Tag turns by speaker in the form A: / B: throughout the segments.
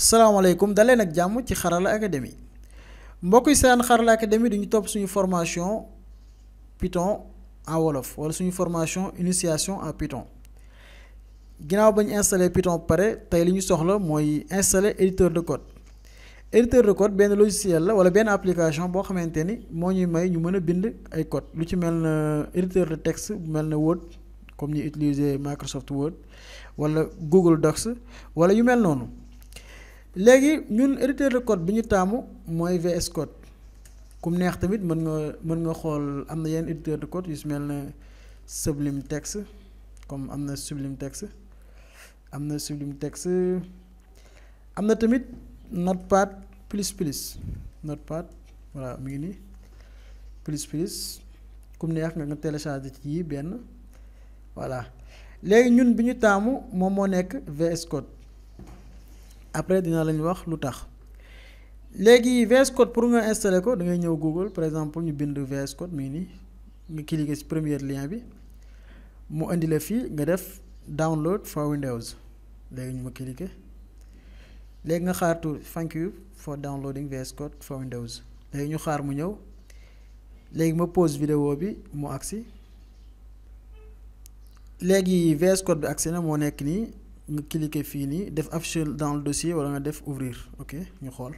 A: salaamaaleykum daleen ak jàmm ci Xarala Academy mbokk yi seen Xarala Academy dañu topp suñu formation Python en wolof wala suñu formation initiation en Python ginnaaw ba ñu installé Python pare tey li ñu soxla mooy installer éditeur de code. Éditeur de code benn logiciel la wala benn application boo xamante ni moo ñuy may ñu mën a bind ay code lu ci mel na éditeur de texte bu mel na Word comme ñu utiliser Microsoft Word wala Google Docs wala yu mel noonu. léegi ñun éditeur de code bi ñu taamu mooy VS Code kum neex tamit mën nga xool am na yenn éditeur de code yu si mel na Sublime Text comme am na Sublime Text am na Sublime Text am na tamit Notepad plus Notepad voilà mi ngi nii plus kum neex nga télécharger ci yi benn voilà léegi ñun bi ñu taamu moom moo nekk VS Code. après dina lañ wax lu tax léegi VS Code pour nga installer ko da ngay ñëw Google par exemple ñu bind VS Code mi ngi nii nga cliquer ci premier lien bi mu indi la fii nga def download for Windows léegi ñu ma cliquer léegi nga xaar tuuti thank you for downloading VS Code for Windows léegi ñu xaar mu ñëw léegi ma pause vidéo bi mu agsi léegi VS Code bi agsi na moo nekk nii. nga cliquer fii nii def afficher dans le dossier wala nga def ouvrir ok ñu xool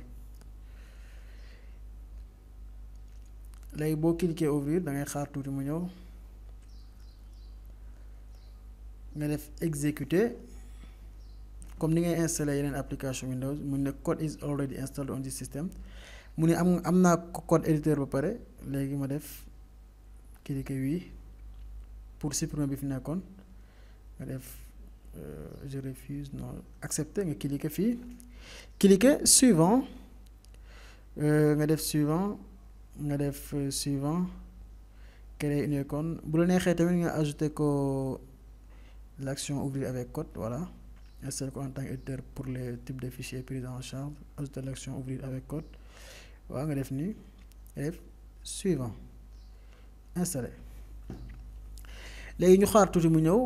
A: léegi boo cliquer ouvrir da ngay xaar tuuti mu ñëw nga def exécuter comme ni ngay installer yeneen application Windows mu ne code is already installed on this system mu ne am naa code éditeur ba pare léegi ma def cliquer oui pour supprimer bi fi nekkoon nga def. Je refuse non accepter nga cliquer fii cliquer suivant nga def suivant nga def suivant créer une icône bu la neexee tamit nga ajouter ko l'action ouvrir avec code voilà installer ko en tant qu'éditeur pour les types de fichiers pris en charge ajouter l'action ouvrir avec code waaw nga def nii nga def suivant installer léegi ñu xaar tuuti mu ñëw.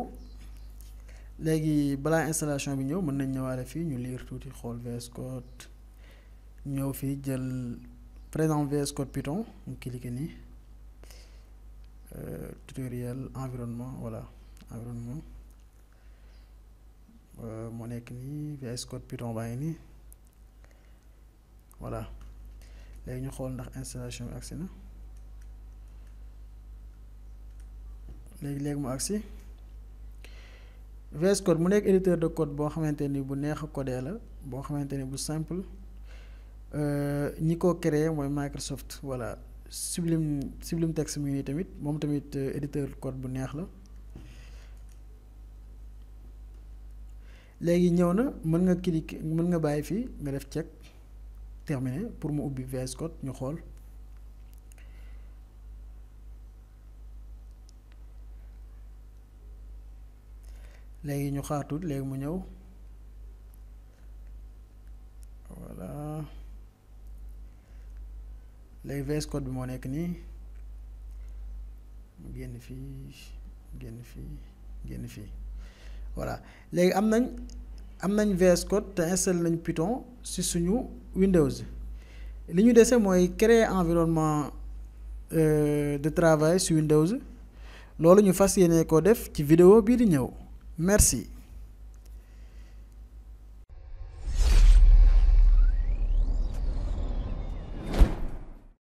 A: léegi balaa installation bi ñëw mën nañ ñëwaale fii ñu lire tuuti xool VS Code ñëw fii jël par exemple VS Code Python ñu cliquer nii tutoriel environnement voilà environnement moo nekk nii VS Code Python baa ngi nii voilà léegi ñu xool ndax installation bi agsi na léegi mu agsi VS Code mu nekk éditeur de code boo xamante ni bu neex a codé la boo xamante ni bu simple ñi ko créé mooy Microsoft voilà Sublime Text mi ngi tamit moom tamit éditeur code bu neex la léegi ñëw na mën nga cliquer mën nga bàyyi fii nga def check terminé pour mu ubbi VS Code ñu xool léegi ñu xaar tuuti léegi mu ñëw voilà léegi VS Code bi moo nekk nii mu génn fii voilà léegi am nañ VS Code te installé nañ Python ci suñu Windows li ñu dese mooy créer environnement de travail ci Windows loolu ñu fas yéene ko def ci vidéo bii di ñëw. Merci.